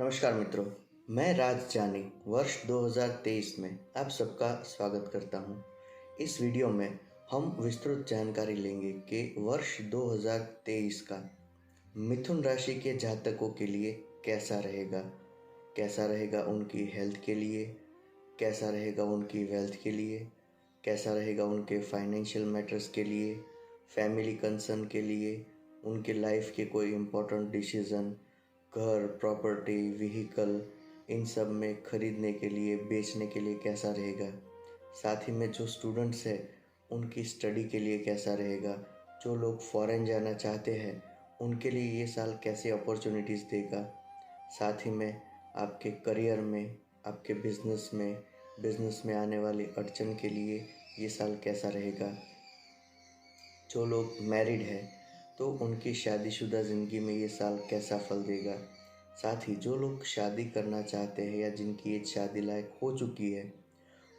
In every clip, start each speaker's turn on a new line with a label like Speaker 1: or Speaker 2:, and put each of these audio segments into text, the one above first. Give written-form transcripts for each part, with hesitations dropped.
Speaker 1: नमस्कार मित्रों, मैं राज जानी वर्ष 2023 में आप सबका स्वागत करता हूं। इस वीडियो में हम विस्तृत जानकारी लेंगे कि वर्ष 2023 का मिथुन राशि के जातकों के लिए कैसा रहेगा उनकी हेल्थ के लिए, कैसा रहेगा उनकी वेल्थ के लिए, कैसा रहेगा उनके फाइनेंशियल मैटर्स के लिए, फैमिली कंसर्न के लिए, उनके लाइफ के कोई इम्पोर्टेंट डिसीज़न, घर, प्रॉपर्टी, व्हीकल, इन सब में खरीदने के लिए, बेचने के लिए कैसा रहेगा। साथ ही में जो स्टूडेंट्स हैं उनकी स्टडी के लिए कैसा रहेगा। जो लोग फॉरेन जाना चाहते हैं उनके लिए ये साल कैसे अपॉर्चुनिटीज़ देगा। साथ ही में आपके करियर में, आपके बिजनेस में आने वाली अड़चन के लिए ये साल कैसा रहेगा। जो लोग मैरिड हैं तो उनकी शादीशुदा ज़िंदगी में ये साल कैसा फल देगा। साथ ही जो लोग शादी करना चाहते हैं या जिनकी एज शादी लायक हो चुकी है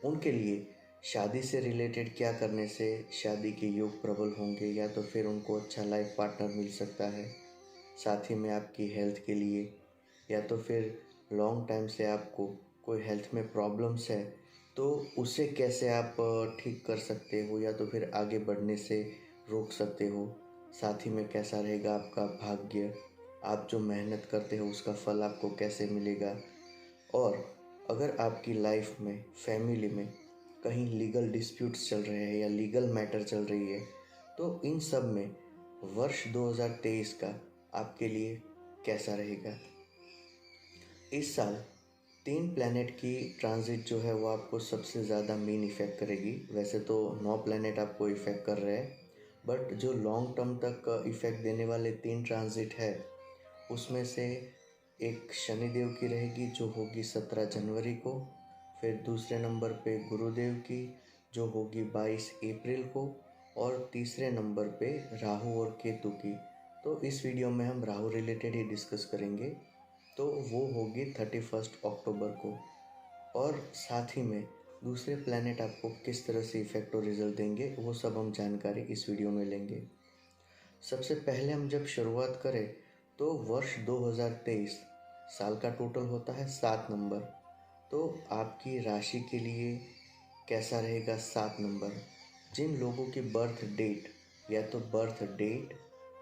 Speaker 1: उनके लिए शादी से रिलेटेड क्या करने से शादी के योग प्रबल होंगे या तो फिर उनको अच्छा लाइफ पार्टनर मिल सकता है। साथ ही में आपकी हेल्थ के लिए या तो फिर लॉन्ग टाइम से आपको कोई हेल्थ में प्रॉब्लम्स है तो उसे कैसे आप ठीक कर सकते हो या तो फिर आगे बढ़ने से रोक सकते हो। साथ ही में कैसा रहेगा आपका भाग्य, आप जो मेहनत करते हो उसका फल आपको कैसे मिलेगा। और अगर आपकी लाइफ में, फैमिली में कहीं लीगल डिस्प्यूट्स चल रहे हैं या लीगल मैटर चल रही है तो इन सब में वर्ष 2023 का आपके लिए कैसा रहेगा। इस साल 3 प्लैनेट की ट्रांजिट जो है वो आपको सबसे ज़्यादा मेन इफ़ेक्ट करेगी। वैसे तो 9 प्लैनेट आपको इफ़ेक्ट कर रहे हैं, बट जो लॉन्ग टर्म तक इफ़ेक्ट देने वाले 3 ट्रांजिट है उसमें से एक शनिदेव की रहेगी जो होगी 17 जनवरी को। फिर दूसरे नंबर पे गुरुदेव की जो होगी 22 अप्रैल को। और तीसरे नंबर पे राहु और केतु की। तो इस वीडियो में हम राहु रिलेटेड ही डिस्कस करेंगे, तो वो होगी 31 अक्टूबर को। और साथ ही में दूसरे प्लैनेट आपको किस तरह से इफ़ेक्ट और रिजल्ट देंगे वो सब हम जानकारी इस वीडियो में लेंगे। सबसे पहले हम जब शुरुआत करें तो वर्ष 2023 साल का टोटल होता है 7 नंबर। तो आपकी राशि के लिए कैसा रहेगा 7 नंबर। जिन लोगों की बर्थ डेट या तो बर्थ डेट,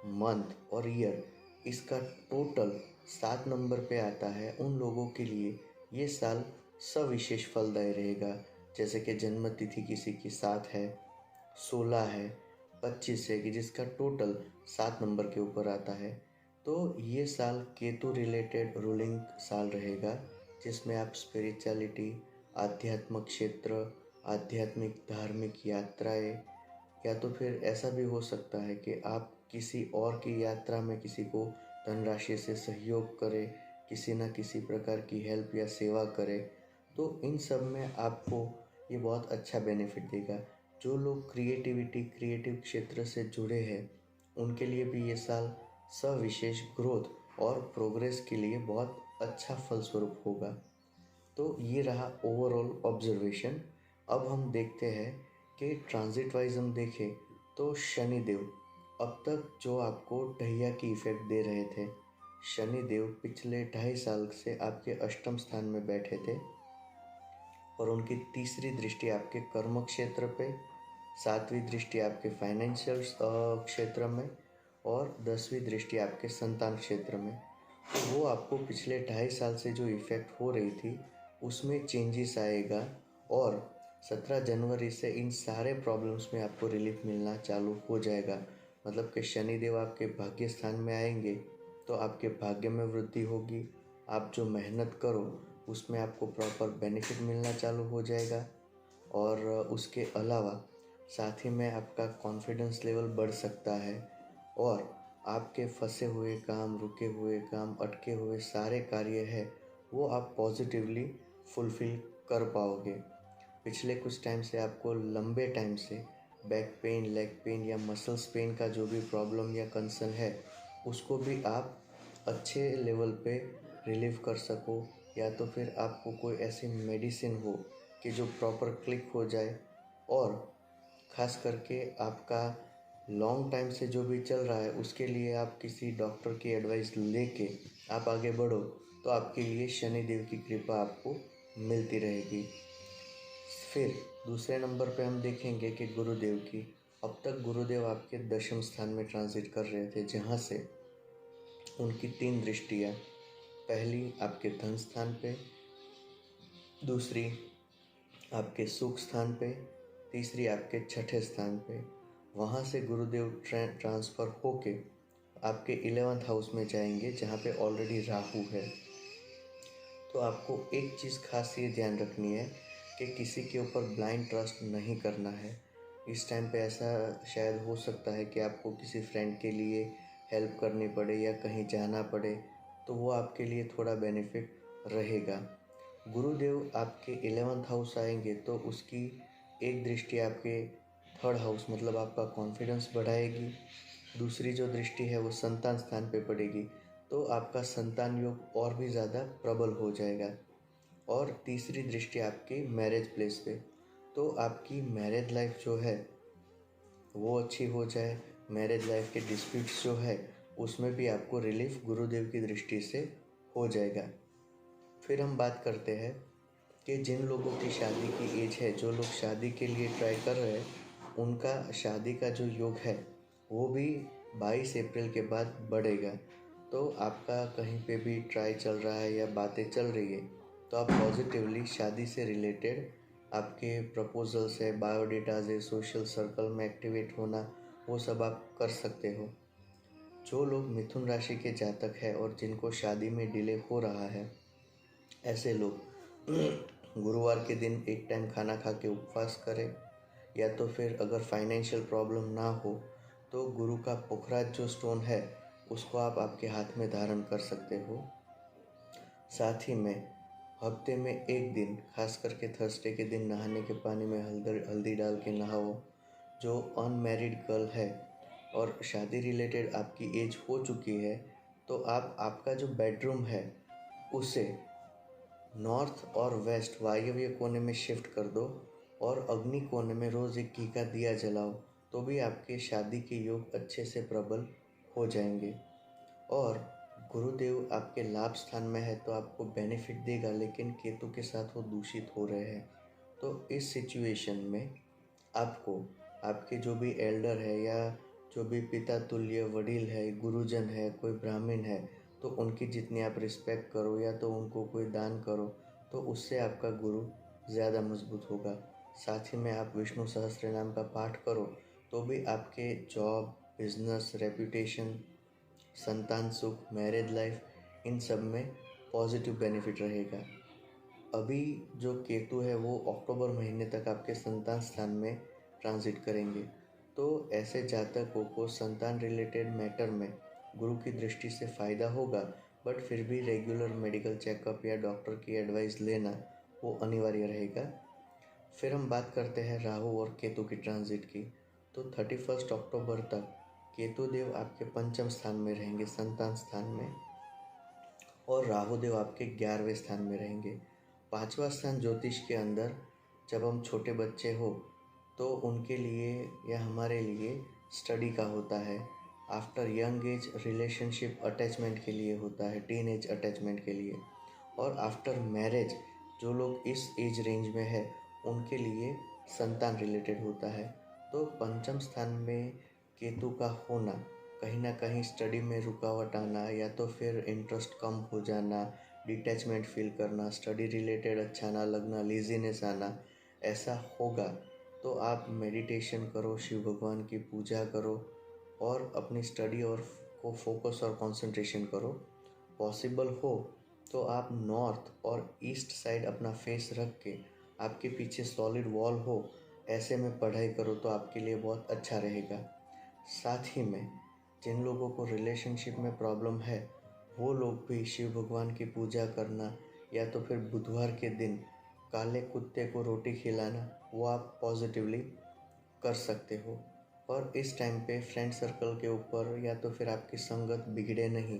Speaker 1: मंथ और ईयर इसका टोटल 7 नंबर पे आता है उन लोगों के लिए ये साल सविशेष फलदायी रहेगा। जैसे कि जन्म तिथि किसी की 7 है, 16 है, 25 है कि जिसका टोटल 7 नंबर के ऊपर आता है। तो ये साल केतु रिलेटेड रूलिंग साल रहेगा जिसमें आप स्पिरिचुअलिटी, आध्यात्मिक क्षेत्र, आध्यात्मिक धार्मिक यात्राएं या तो फिर ऐसा भी हो सकता है कि आप किसी और की यात्रा में किसी को धनराशि से सहयोग करें, किसी न किसी प्रकार की हेल्प या सेवा करें। तो इन सब में आपको ये बहुत अच्छा बेनिफिट देगा। जो लोग क्रिएटिव क्षेत्र से जुड़े हैं उनके लिए भी ये साल सविशेष ग्रोथ और प्रोग्रेस के लिए बहुत अच्छा फलस्वरूप होगा। तो ये रहा ओवरऑल ऑब्जर्वेशन। अब हम देखते हैं कि ट्रांजिट वाइज हम देखें तो शनिदेव अब तक जो आपको ढैया की इफ़ेक्ट दे रहे थे, शनिदेव पिछले 2.5 साल से आपके अष्टम स्थान में बैठे थे और उनकी तीसरी दृष्टि आपके कर्म क्षेत्र पे, 7वीं दृष्टि आपके फाइनेंशियल क्षेत्र में और 10वीं दृष्टि आपके संतान क्षेत्र में। तो वो आपको पिछले 2.5 साल से जो इफ़ेक्ट हो रही थी उसमें चेंजेस आएगा और 17 जनवरी से इन सारे प्रॉब्लम्स में आपको रिलीफ मिलना चालू हो जाएगा। मतलब कि शनिदेव आपके भाग्य स्थान में आएंगे तो आपके भाग्य में वृद्धि होगी। आप जो मेहनत करो उसमें आपको प्रॉपर बेनिफिट मिलना चालू हो जाएगा। और उसके अलावा साथ ही में आपका कॉन्फिडेंस लेवल बढ़ सकता है और आपके फंसे हुए काम, रुके हुए काम, अटके हुए सारे कार्य है वो आप पॉजिटिवली फुलफ़िल कर पाओगे। पिछले कुछ टाइम से आपको लंबे टाइम से बैक पेन, लेग पेन या मसल्स पेन का जो भी प्रॉब्लम या कंसर्न है उसको भी आप अच्छे लेवल पे रिलीव कर सको या तो फिर आपको कोई ऐसी मेडिसिन हो कि जो प्रॉपर क्लिक हो जाए। और ख़ास करके आपका लॉन्ग टाइम से जो भी चल रहा है उसके लिए आप किसी डॉक्टर की एडवाइस लेके आप आगे बढ़ो तो आपके लिए शनिदेव की कृपा आपको मिलती रहेगी। फिर दूसरे नंबर पे हम देखेंगे कि गुरुदेव की, अब तक गुरुदेव आपके दशम स्थान में ट्रांजिट कर रहे थे, जहाँ से उनकी 3 दृष्टियाँ, पहली आपके धन स्थान पे, दूसरी आपके सुख स्थान पे, तीसरी आपके छठे स्थान पे। वहाँ से गुरुदेव ट्रांसफ़र होके आपके 11th हाउस में जाएंगे, जहाँ पे ऑलरेडी राहु है। तो आपको एक चीज़ खास ये ध्यान रखनी है कि किसी के ऊपर ब्लाइंड ट्रस्ट नहीं करना है। इस टाइम पे ऐसा शायद हो सकता है कि आपको किसी फ्रेंड के लिए हेल्प करनी पड़े या कहीं जाना पड़े, तो वो आपके लिए थोड़ा बेनिफिट रहेगा। गुरुदेव आपके 11th हाउस आएंगे तो उसकी एक दृष्टि आपके 3rd हाउस मतलब आपका कॉन्फिडेंस बढ़ाएगी। दूसरी जो दृष्टि है वो संतान स्थान पे पड़ेगी, तो आपका संतान योग और भी ज़्यादा प्रबल हो जाएगा। और तीसरी दृष्टि आपकी मैरिज प्लेस पे, तो आपकी मैरिज लाइफ जो है वो अच्छी हो जाए। मैरिज लाइफ के डिस्प्यूट्स जो है उसमें भी आपको रिलीफ गुरुदेव की दृष्टि से हो जाएगा। फिर हम बात करते हैं कि जिन लोगों की शादी की एज है, जो लोग शादी के लिए ट्राई कर रहे हैं, उनका शादी का जो योग है वो भी 22 अप्रैल के बाद बढ़ेगा। तो आपका कहीं पे भी ट्राई चल रहा है या बातें चल रही है, तो आप पॉजिटिवली शादी से रिलेटेड आपके प्रपोजल्स है, बायोडेटाज है, सोशल सर्कल में एक्टिवेट होना, वो सब आप कर सकते हो। जो लोग मिथुन राशि के जातक हैं और जिनको शादी में डिले हो रहा है, ऐसे लोग गुरुवार के दिन एक टाइम खाना खा के उपवास करें, या तो फिर अगर फाइनेंशियल प्रॉब्लम ना हो तो गुरु का पुखराज जो स्टोन है उसको आप आपके हाथ में धारण कर सकते हो। साथ ही में हफ्ते में एक दिन, खास करके थर्सडे के दिन, नहाने के पानी में हल्दी डाल के नहाओ। जो अनमैरिड गर्ल है और शादी रिलेटेड आपकी एज हो चुकी है, तो आप आपका जो बेडरूम है उसे नॉर्थ और वेस्ट वायव्य कोने में शिफ्ट कर दो और अग्नि कोने में रोज़ एक घी का दिया जलाओ, तो भी आपके शादी के योग अच्छे से प्रबल हो जाएंगे। और गुरुदेव आपके लाभ स्थान में है तो आपको बेनिफिट देगा, लेकिन केतु के साथ वो दूषित हो रहे हैं। तो इस सिचुएशन में आपको आपके जो भी एल्डर है या जो भी पिता तुल्य वडील है, गुरुजन है, कोई ब्राह्मण है, तो उनकी जितनी आप रिस्पेक्ट करो या तो उनको कोई दान करो, तो उससे आपका गुरु ज़्यादा मजबूत होगा। साथ ही में आप विष्णु सहस्त्रनाम का पाठ करो, तो भी आपके जॉब, बिजनेस, रेपुटेशन, संतान सुख, मैरिज लाइफ, इन सब में पॉजिटिव बेनिफिट रहेगा। अभी जो केतु है वो अक्टूबर महीने तक आपके संतान स्थान में ट्रांजिट करेंगे, तो ऐसे जातकों को संतान रिलेटेड मैटर में गुरु की दृष्टि से फ़ायदा होगा, बट फिर भी रेगुलर मेडिकल चेकअप या डॉक्टर की एडवाइस लेना वो अनिवार्य रहेगा। फिर हम बात करते हैं राहु और केतु की ट्रांजिट की। तो 31 अक्टूबर तक केतु देव आपके पंचम स्थान में रहेंगे, संतान स्थान में, और राहु देव आपके 11वें स्थान में रहेंगे। 5वां स्थान ज्योतिष के अंदर, जब हम छोटे बच्चे हो तो उनके लिए या हमारे लिए स्टडी का होता है। After young age relationship attachment के लिए होता है, टीन एज अटैचमेंट के लिए। और आफ्टर मैरिज जो लोग इस एज रेंज में है उनके लिए संतान रिलेटेड होता है। तो पंचम स्थान में केतु का होना कहीं ना कहीं स्टडी में रुकावट आना, या तो फिर इंटरेस्ट कम हो जाना, डिटैचमेंट फील करना, स्टडी रिलेटेड अच्छा ना लगना, लेजीनेस आना, ऐसा होगा। तो आप मेडिटेशन करो, शिव भगवान की पूजा करो और अपनी स्टडी और को फोकस और कंसंट्रेशन करो। पॉसिबल हो तो आप नॉर्थ और ईस्ट साइड अपना फेस रख के, आपके पीछे सॉलिड वॉल हो, ऐसे में पढ़ाई करो तो आपके लिए बहुत अच्छा रहेगा। साथ ही में जिन लोगों को रिलेशनशिप में प्रॉब्लम है वो लोग भी शिव भगवान की पूजा करना, या तो फिर बुधवार के दिन काले कुत्ते को रोटी खिलाना, वो आप पॉजिटिवली कर सकते हो। और इस टाइम पे फ्रेंड सर्कल के ऊपर या तो फिर आपकी संगत बिगड़े नहीं,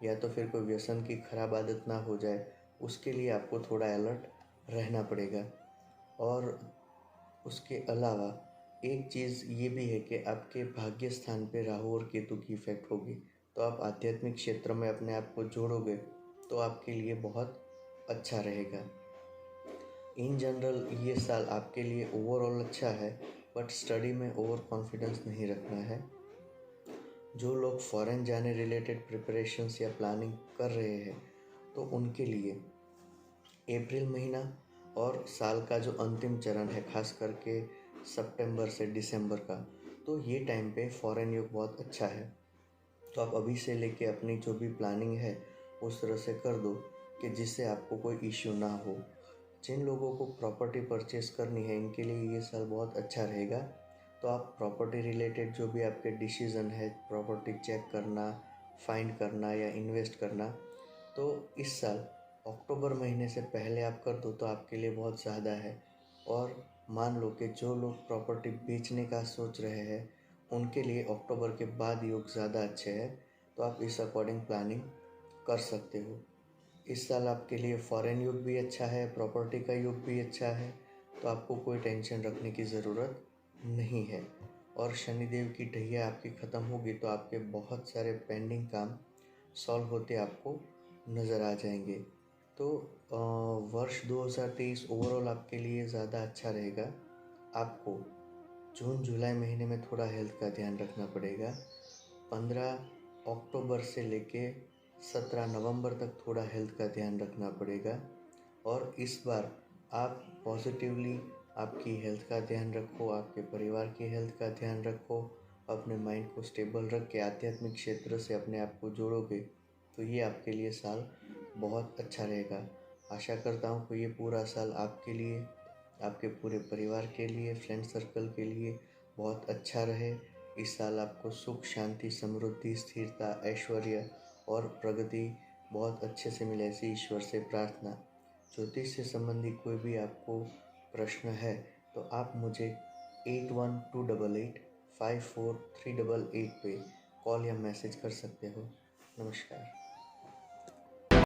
Speaker 1: या तो फिर कोई व्यसन की खराब आदत ना हो जाए, उसके लिए आपको थोड़ा अलर्ट रहना पड़ेगा। और उसके अलावा एक चीज़ ये भी है कि आपके भाग्य स्थान पे राहु और केतु की इफेक्ट होगी, तो आप आध्यात्मिक क्षेत्र में अपने आप को जोड़ोगे तो आपके लिए बहुत अच्छा रहेगा। इन जनरल ये साल आपके लिए ओवरऑल अच्छा है, बट स्टडी में ओवर कॉन्फिडेंस नहीं रखना है। जो लोग फॉरेन जाने रिलेटेड प्रिपरेशंस या प्लानिंग कर रहे हैं तो उनके लिए अप्रैल महीना और साल का जो अंतिम चरण है, खास करके सितंबर से दिसंबर का, तो ये टाइम पे फॉरेन योग बहुत अच्छा है। तो आप अभी से लेके अपनी जो भी प्लानिंग है उस तरह से कर दो कि जिससे आपको कोई इश्यू ना हो। जिन लोगों को प्रॉपर्टी परचेस करनी है इनके लिए ये साल बहुत अच्छा रहेगा। तो आप प्रॉपर्टी रिलेटेड जो भी आपके डिसीज़न है, प्रॉपर्टी चेक करना, फाइंड करना या इन्वेस्ट करना, तो इस साल अक्टूबर महीने से पहले आप कर दो तो आपके लिए बहुत ज़्यादा है। और मान लो कि जो लोग प्रॉपर्टी बेचने का सोच रहे हैं उनके लिए अक्टूबर के बाद योग ज़्यादा अच्छे हैं, तो आप इस अकॉर्डिंग प्लानिंग कर सकते हो। इस साल आपके लिए फॉरेन योग भी अच्छा है, प्रॉपर्टी का योग भी अच्छा है, तो आपको कोई टेंशन रखने की ज़रूरत नहीं है। और शनिदेव की ढैया आपकी ख़त्म होगी तो आपके बहुत सारे पेंडिंग काम सॉल्व होते आपको नज़र आ जाएंगे। तो वर्ष 2023 ओवरऑल आपके लिए ज़्यादा अच्छा रहेगा। आपको जून जुलाई महीने में थोड़ा हेल्थ का ध्यान रखना पड़ेगा। 15 अक्टूबर से लेके 17 नवंबर तक थोड़ा हेल्थ का ध्यान रखना पड़ेगा। और इस बार आप पॉजिटिवली आपकी हेल्थ का ध्यान रखो, आपके परिवार की हेल्थ का ध्यान रखो, अपने माइंड को स्टेबल रख के आध्यात्मिक क्षेत्र से अपने आप को जोड़ोगे तो ये आपके लिए साल बहुत अच्छा रहेगा। आशा करता हूँ कि ये पूरा साल आपके लिए, आपके पूरे परिवार के लिए, फ्रेंड सर्कल के लिए बहुत अच्छा रहे। इस साल आपको सुख, शांति, समृद्धि, स्थिरता, ऐश्वर्य और प्रगति बहुत अच्छे से मिले, ऐसी ईश्वर से प्रार्थना। ज्योतिष से संबंधित कोई भी आपको प्रश्न है तो आप मुझे 8128854388 पे कॉल या मैसेज कर सकते हो। नमस्कार।